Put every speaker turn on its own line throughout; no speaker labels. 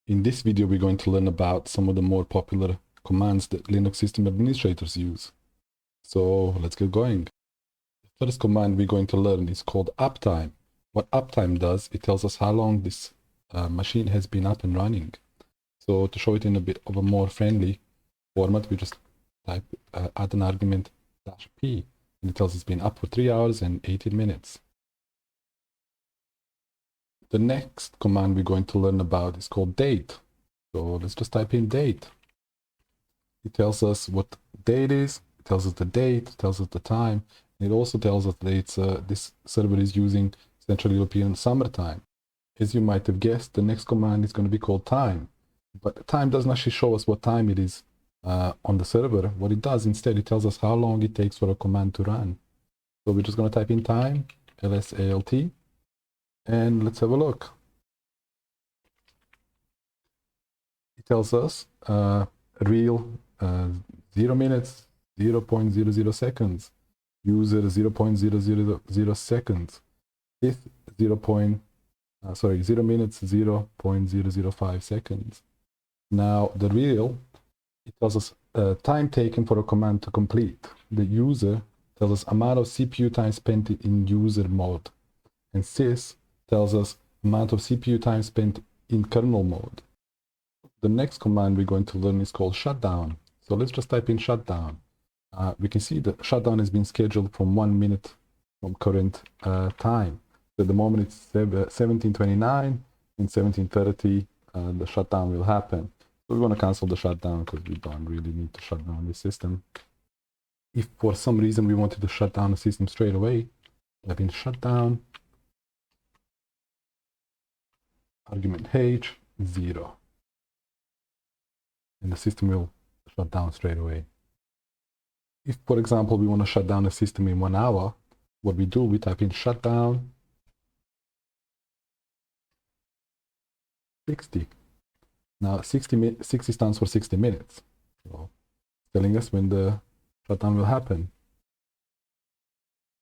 In this video, we're going to learn about some of the more popular commands that Linux system administrators use. So let's get going. The first command we're going to learn is called Uptime. What Uptime does, it tells us how long this machine has been up and running. So to show it in a bit of a more friendly format, we just type add an argument -p, and it tells us it's been up for 3 hours and 18 minutes. The next command we're going to learn about is called date. So let's just type in date. It tells us what date is, it tells us the date, it tells us the time, and it also tells us that it's, this server is using Central European summertime. As you might have guessed, the next command is going to be called time. But time doesn't actually show us what time it is on the server. What it does instead, it tells us how long it takes for a command to run. So we're just going to type in time, LSALT, and let's have a look. It tells us real 0 minutes, 0.00 seconds, user 0.000 seconds, if 0 minutes, 0.005 seconds. Now the real, it tells us time taken for a command to complete. The user tells us amount of CPU time spent in user mode, and sys tells us amount of CPU time spent in kernel mode. The next command we're going to learn is called shutdown. So let's just type in shutdown. We can see that shutdown has been scheduled from 1 minute from current time. So at the moment it's 17:29. In 17:30 the shutdown will happen. So we want to cancel the shutdown because we don't really need to shut down the system. If for some reason we wanted to shut down the system straight away, type in shutdown argument h 0, and the system will shut down straight away. If, for example, we want to shut down the system in 1 hour, what we do, we type in shutdown 60. Now 60 stands for 60 minutes, so telling us when the shutdown will happen.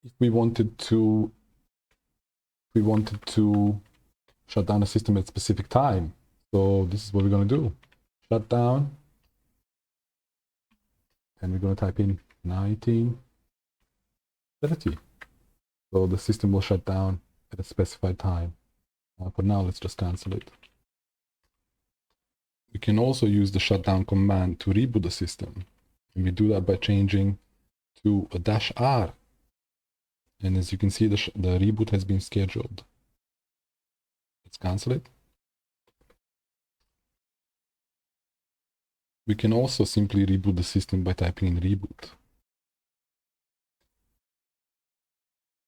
If we wanted to shut down the system at a specific time, so this is what we're going to do. Shut down, and we're going to type in 19:30. So the system will shut down at a specified time. For now, let's just cancel it. We can also use the shutdown command to reboot the system, and we do that by changing to a -r. And as you can see, the reboot has been scheduled. Let's cancel it. We can also simply reboot the system by typing in reboot.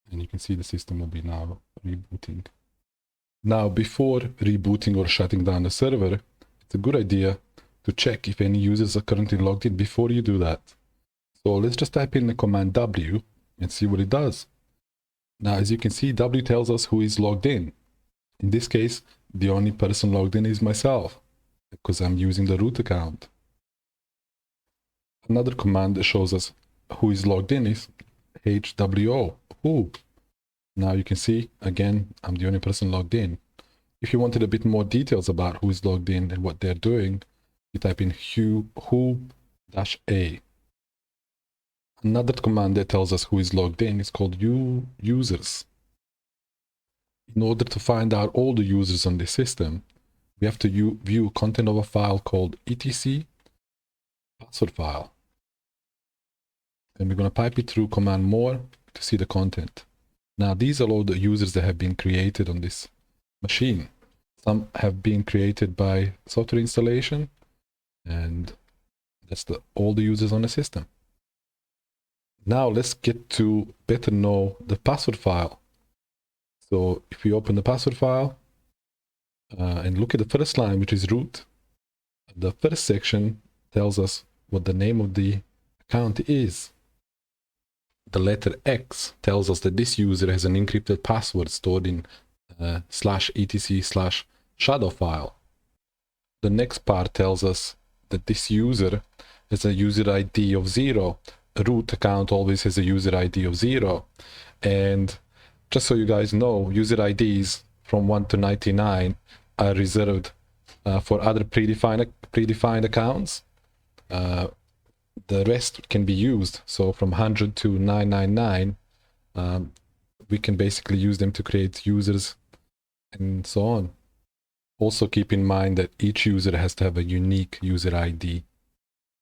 And you can see the system will be now rebooting. Now, before rebooting or shutting down the server, it's a good idea to check if any users are currently logged in before you do that. So let's just type in the command W and see what it does. Now, as you can see, W tells us who is logged in. In this case, the only person logged in is myself, because I'm using the root account. Another command that shows us who is logged in is HWO, who. Now you can see, again, I'm the only person logged in. If you wanted a bit more details about who is logged in and what they're doing, you type in who-a. Another command that tells us who is logged in is called users. In order to find out all the users on the system, we have to view content of a file called etc password file. And we're going to pipe it through command more to see the content. Now these are all the users that have been created on this machine. Some have been created by software installation, and that's all the users on the system. Now let's get to better know the password file. So if we open the password file and look at the first line, which is root, the first section tells us what the name of the account is. The letter X tells us that this user has an encrypted password stored in /etc/shadow file. The next part tells us that this user has a user ID of 0. A root account always has a user ID of 0. And just so you guys know, user IDs from 1 to 99 are reserved for other predefined accounts. The rest can be used. So from 100 to 999, we can basically use them to create users and so on. Also keep in mind that each user has to have a unique user ID.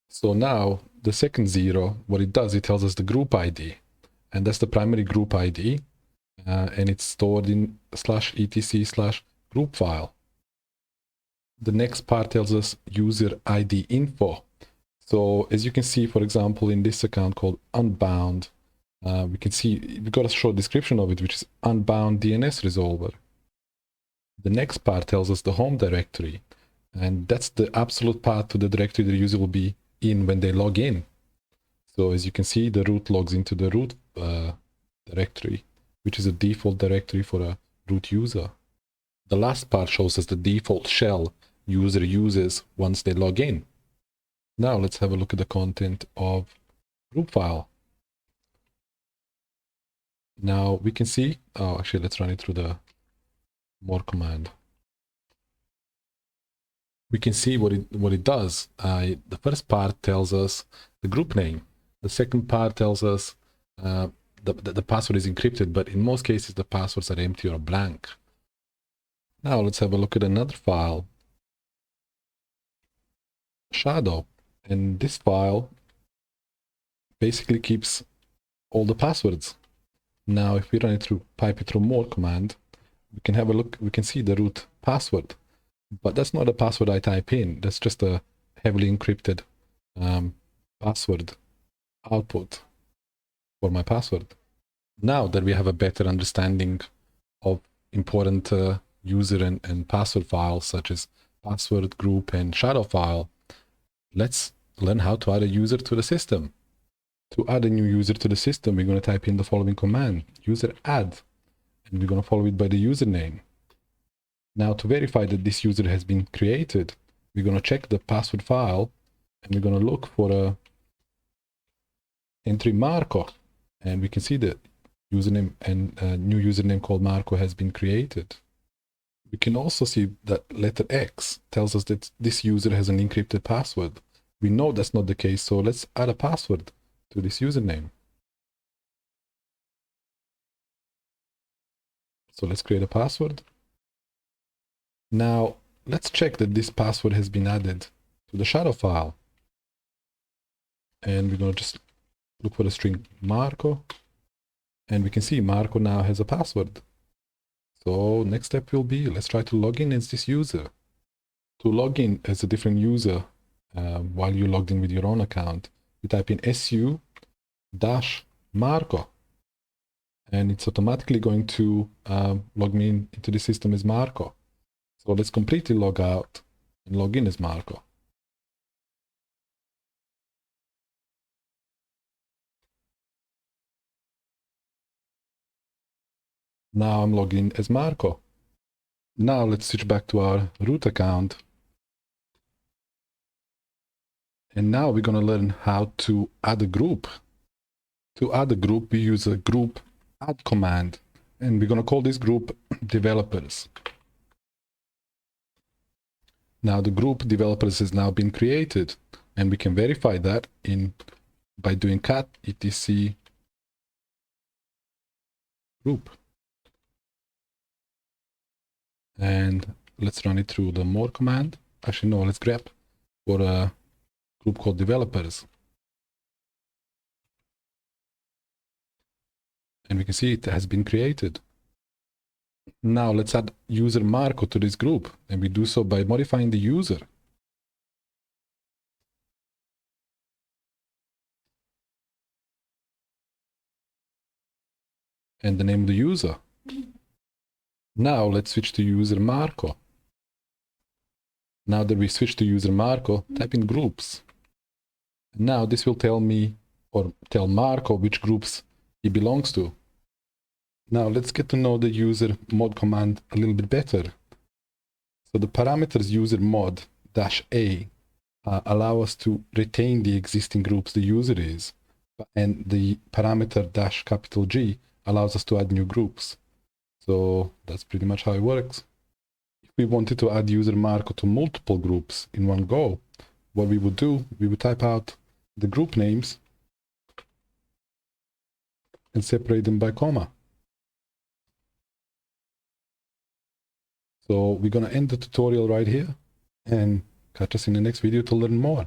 So now the second 0, what it does, it tells us the group ID, and that's the primary group ID, and it's stored in /etc/group file. The next part tells us user ID info. So as you can see, for example, in this account called Unbound, we can see we've got a short description of it, which is Unbound DNS resolver. The next part tells us the home directory, and that's the absolute path to the directory the user will be in when they log in. So as you can see, the root logs into the root directory, which is a default directory for a root user. The last part shows us the default shell user uses once they log in. Now let's have a look at the content of group file. Now we can see, actually let's run it through the more command. We can see what it does. The first part tells us the group name. The second part tells us the password is encrypted, but in most cases the passwords are empty or blank. Now let's have a look at another file, Shadow, and this file basically keeps all the passwords. Now if we run it through, pipe it through more command, we can have a look, we can see the root password, but that's not a password I type in, that's just a heavily encrypted password output for my password. Now that we have a better understanding of important user and password files such as password, group, and shadow file, let's learn how to add a user to the system. To add a new user to the system, we're going to type in the following command, useradd, and we're going to follow it by the username. Now to verify that this user has been created, we're going to check the password file, and we're going to look for a entry Marco, and we can see that username and a new username called Marco has been created. We can also see that letter X tells us that this user has an encrypted password. We know that's not the case, so let's add a password to this username. So let's create a password. Now let's check that this password has been added to the shadow file. And we're going to just look for the string Marco, and we can see Marco now has a password. So next step will be, let's try to log in as this user. To log in as a different user while you logged in with your own account, you type in su-marco, and it's automatically going to log me into the system as Marco. So let's completely log out and log in as Marco. Now I'm logged in as Marco. Now let's switch back to our root account. And now we're going to learn how to add a group. To add a group, we use a group add command, and we're going to call this group developers. Now the group developers has now been created, and we can verify that by doing cat etc group. And let's run it through the more command. Actually, no, let's grep for a group called developers. And we can see it has been created. Now let's add user Marco to this group, and we do so by modifying the user. And the name of the user. Now let's switch to user Marco. Now that we switch to user Marco, type in groups. Now this will tell me, or tell Marco, which groups he belongs to. Now let's get to know the user mod command a little bit better. So the parameters user mod -a allow us to retain the existing groups the user is, and the parameter -G allows us to add new groups. So that's pretty much how it works. If we wanted to add user Marco to multiple groups in one go, what we would do, we would type out the group names and separate them by comma. So we're going to end the tutorial right here and catch us in the next video to learn more.